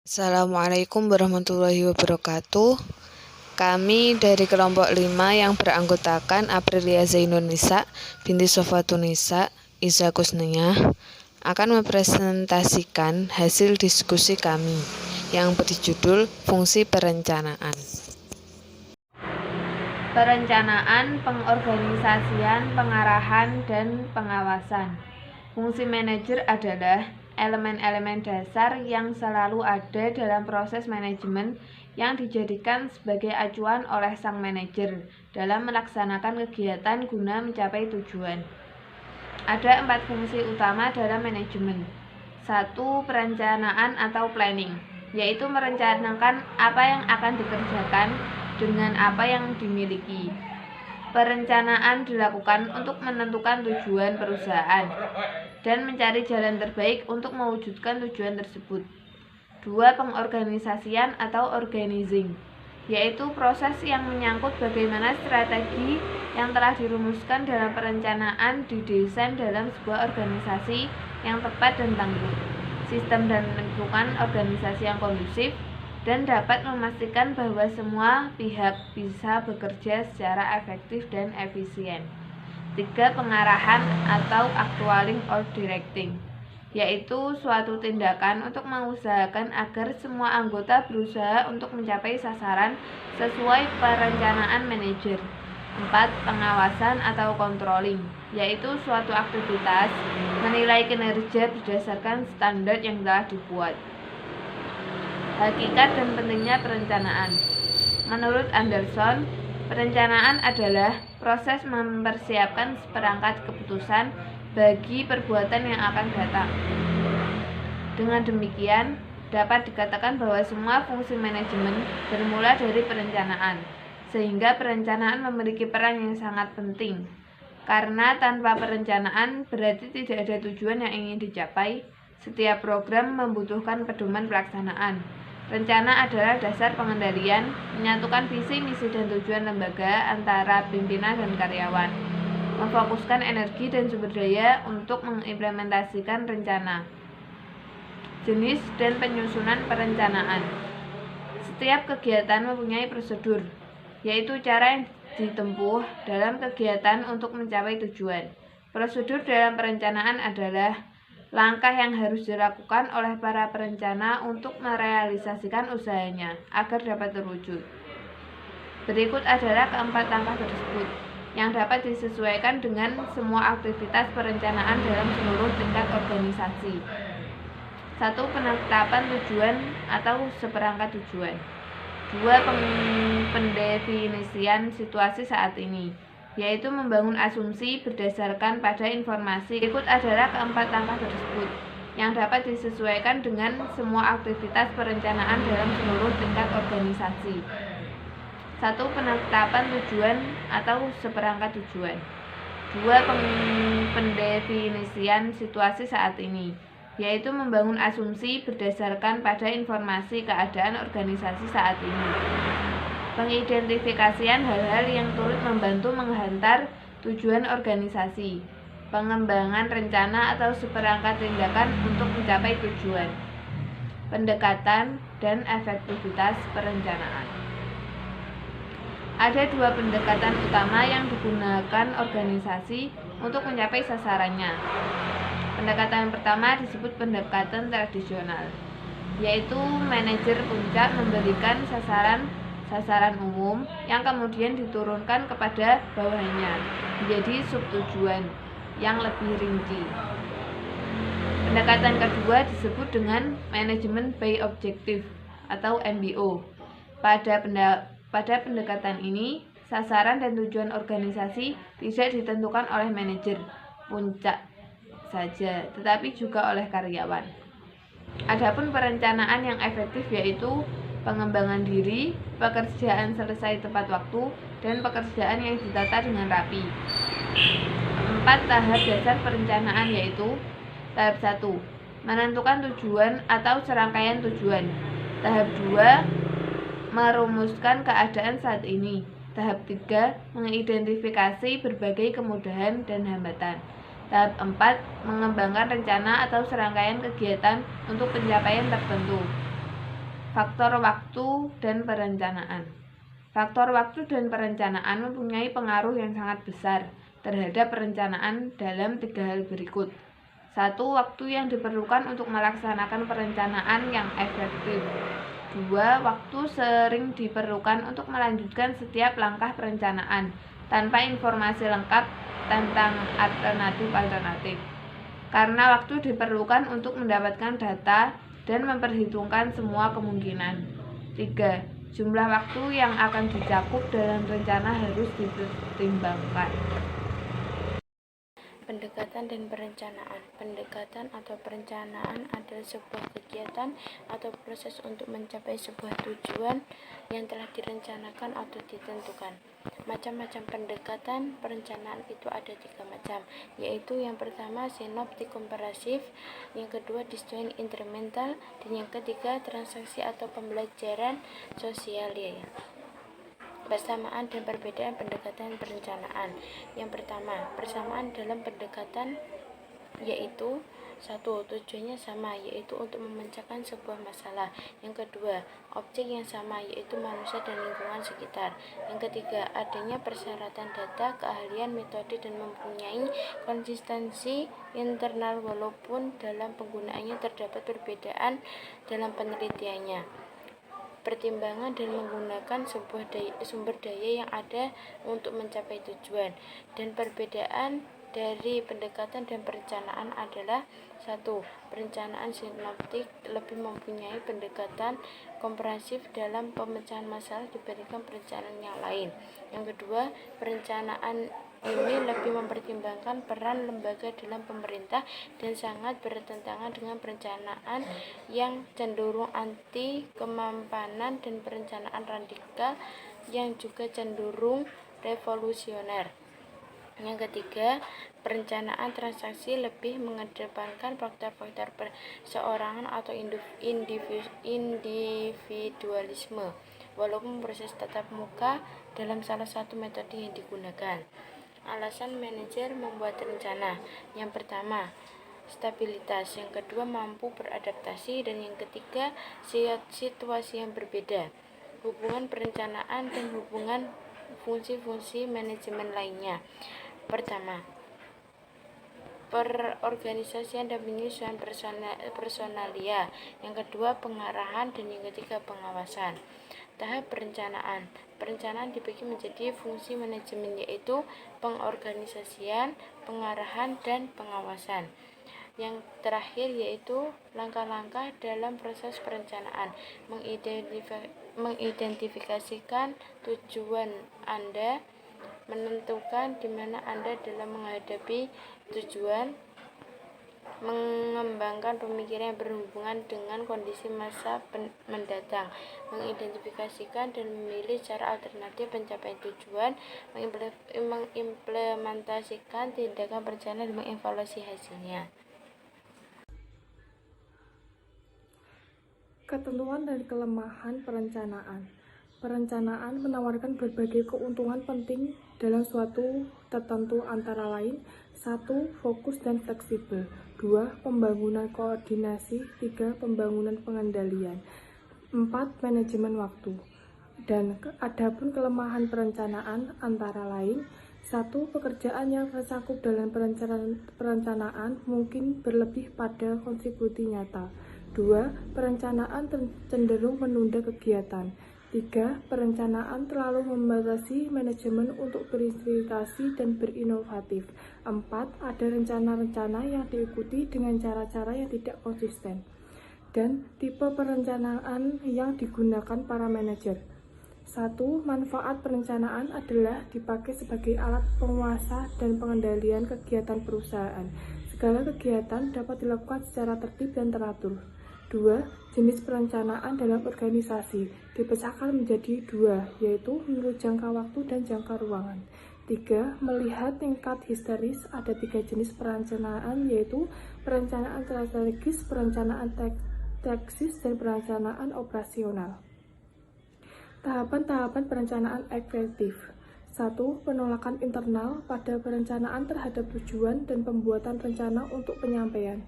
Assalamualaikum warahmatullahi wabarakatuh. Kami dari kelompok 5 yang beranggotakan Aprilia Zainunisa binti Sofatunisa Iza Kusniyah akan mempresentasikan hasil diskusi kami yang berjudul Fungsi Perencanaan. Perencanaan, pengorganisasian, pengarahan, dan pengawasan. Fungsi manajer adalah elemen-elemen dasar yang selalu ada dalam proses manajemen yang dijadikan sebagai acuan oleh sang manajer dalam melaksanakan kegiatan guna mencapai tujuan. Ada 4 fungsi utama dalam manajemen. 1. Perencanaan atau planning, yaitu merencanakan apa yang akan dikerjakan dengan apa yang dimiliki. Perencanaan dilakukan untuk menentukan tujuan perusahaan dan mencari jalan terbaik untuk mewujudkan tujuan tersebut. 2. Pengorganisasian atau organizing, yaitu proses yang menyangkut bagaimana strategi yang telah dirumuskan dalam perencanaan didesain dalam sebuah organisasi yang tepat dan tangguh, sistem dan lingkungan organisasi yang kondusif, dan dapat memastikan bahwa semua pihak bisa bekerja secara efektif dan efisien. 3. Pengarahan atau actualing or directing, yaitu suatu tindakan untuk mengusahakan agar semua anggota berusaha untuk mencapai sasaran sesuai perencanaan manajer. 4. Pengawasan atau controlling, yaitu suatu aktivitas menilai kinerja berdasarkan standar yang telah dibuat. Hakikat dan pentingnya perencanaan. Menurut Anderson, perencanaan adalah proses mempersiapkan seperangkat keputusan bagi perbuatan yang akan datang. Dengan demikian, dapat dikatakan bahwa semua fungsi manajemen bermula dari perencanaan, sehingga perencanaan memiliki peran yang sangat penting. Karena tanpa perencanaan berarti tidak ada tujuan yang ingin dicapai. Setiap program membutuhkan pedoman pelaksanaan. Rencana adalah dasar pengendalian, menyatukan visi, misi, dan tujuan lembaga antara pimpinan dan karyawan, memfokuskan energi dan sumber daya untuk mengimplementasikan rencana. Jenis dan penyusunan perencanaan. Setiap kegiatan mempunyai prosedur, yaitu cara yang ditempuh dalam kegiatan untuk mencapai tujuan. Prosedur dalam perencanaan adalah langkah yang harus dilakukan oleh para perencana untuk merealisasikan usahanya agar dapat terwujud. Berikut adalah keempat langkah tersebut yang dapat disesuaikan dengan semua aktivitas perencanaan dalam seluruh tingkat organisasi. 1. Penetapan tujuan atau seperangkat tujuan. 2. Pendefinisian situasi saat ini, yaitu membangun asumsi berdasarkan pada informasi. Berikut adalah keempat langkah tersebut yang dapat disesuaikan dengan semua aktivitas perencanaan dalam seluruh tingkat organisasi. 1. Penetapan tujuan atau seperangkat tujuan. 2. Pendefinisian situasi saat ini, yaitu membangun asumsi berdasarkan pada informasi keadaan organisasi saat ini. Pengidentifikasian hal-hal yang turut membantu menghantar tujuan organisasi. Pengembangan rencana atau seperangkat tindakan untuk mencapai tujuan. Pendekatan dan efektivitas perencanaan. Ada 2 pendekatan utama yang digunakan organisasi untuk mencapai sasarannya. Pendekatan pertama disebut pendekatan tradisional, yaitu manajer puncak memberikan sasaran umum yang kemudian diturunkan kepada bawahnya menjadi subtujuan yang lebih rinci. Pendekatan kedua disebut dengan manajemen by objective atau MBO. Pada pendekatan ini, sasaran dan tujuan organisasi tidak ditentukan oleh manajer puncak saja, tetapi juga oleh karyawan. Adapun perencanaan yang efektif yaitu pengembangan diri, pekerjaan selesai tepat waktu, dan pekerjaan yang ditata dengan rapi. 4 tahap dasar perencanaan yaitu: tahap 1. Menentukan tujuan atau serangkaian tujuan. Tahap 2. Merumuskan keadaan saat ini. Tahap 3. Mengidentifikasi berbagai kemudahan dan hambatan. Tahap 4. Mengembangkan rencana atau serangkaian kegiatan untuk pencapaian tertentu. Faktor waktu dan perencanaan. Faktor waktu dan perencanaan mempunyai pengaruh yang sangat besar terhadap perencanaan dalam 3 hal berikut. 1. Waktu yang diperlukan untuk melaksanakan perencanaan yang efektif. 2. Waktu sering diperlukan untuk melanjutkan setiap langkah perencanaan tanpa informasi lengkap tentang alternatif-alternatif. Karena waktu diperlukan untuk mendapatkan data dan memperhitungkan semua kemungkinan. 3. Jumlah waktu yang akan dicakup dalam rencana harus dipertimbangkan. Pendekatan dan perencanaan. Pendekatan atau perencanaan adalah sebuah kegiatan atau proses untuk mencapai sebuah tujuan yang telah direncanakan atau ditentukan. Macam-macam pendekatan perencanaan itu ada 3 macam, yaitu yang pertama sinoptik komparasif, yang kedua disjoint incremental, dan yang ketiga transaksi atau pembelajaran sosial. Persamaan dan perbedaan pendekatan perencanaan. Yang pertama, persamaan dalam pendekatan yaitu 1. Tujuannya sama, yaitu untuk memecahkan sebuah masalah. Yang kedua, objek yang sama, yaitu manusia dan lingkungan sekitar. Yang ketiga, adanya persyaratan data, keahlian, metode, dan mempunyai konsistensi internal walaupun dalam penggunaannya terdapat perbedaan dalam penelitiannya. Pertimbangan dan menggunakan sebuah sumber daya yang ada untuk mencapai tujuan. Dan perbedaan dari pendekatan dan perencanaan adalah 1. Perencanaan sinoptik lebih mempunyai pendekatan komprehensif dalam pemecahan masalah dibandingkan perencanaan yang lain. Yang kedua, perencanaan ini lebih mempertimbangkan peran lembaga dalam pemerintah dan sangat bertentangan dengan perencanaan yang cenderung anti kemampanan dan perencanaan radikal yang juga cenderung revolusioner. Yang ketiga, perencanaan transaksi lebih mengedepankan faktor-faktor perseorangan atau individualisme, walaupun proses tatap muka dalam salah satu metode yang digunakan. Alasan manajer membuat rencana. Yang pertama, stabilitas. Yang kedua, mampu beradaptasi. Dan yang ketiga, situasi yang berbeda. Hubungan perencanaan dan hubungan fungsi-fungsi manajemen lainnya. Pertama, perorganisasian dan penyesuaian personalia. Yang kedua, pengarahan. Dan yang ketiga, pengawasan. Tahap perencanaan. Perencanaan dibagi menjadi fungsi manajemen, yaitu pengorganisasian, pengarahan, dan pengawasan. Yang terakhir yaitu langkah-langkah dalam proses perencanaan. Mengidentifikasikan tujuan Anda, menentukan di mana Anda dalam menghadapi tujuan, mengembangkan pemikiran yang berhubungan dengan kondisi masa mendatang, mengidentifikasikan dan memilih cara alternatif pencapaian tujuan, mengimplementasikan tindakan perencanaan dan mengevaluasi hasilnya. Ketentuan dan kelemahan perencanaan. Perencanaan menawarkan berbagai keuntungan penting dalam suatu tertentu, antara lain 1. Fokus dan fleksibel. 2. Pembangunan koordinasi. 3. Pembangunan pengendalian. 4. Manajemen waktu. Dan adapun kelemahan perencanaan antara lain 1. Pekerjaan yang tercakup dalam perencanaan mungkin berlebih pada kontribusi nyata. 2. Perencanaan cenderung menunda kegiatan. 3. Perencanaan terlalu membatasi manajemen untuk berinvestasi dan berinovatif. 4. Ada rencana-rencana yang diikuti dengan cara-cara yang tidak konsisten. Dan tipe perencanaan yang digunakan para manajer. 1. Manfaat perencanaan adalah dipakai sebagai alat penguasa dan pengendalian kegiatan perusahaan. Segala kegiatan dapat dilakukan secara tertib dan teratur. 2. Jenis perencanaan dalam organisasi dipecahkan menjadi 2, yaitu menurut jangka waktu dan jangka ruangan. 3. Melihat tingkat histeris, ada 3 jenis perencanaan, yaitu perencanaan strategis, perencanaan taktis, dan perencanaan operasional. Tahapan-tahapan perencanaan efektif. 1. Penolakan internal pada perencanaan terhadap tujuan dan pembuatan rencana untuk penyampaian.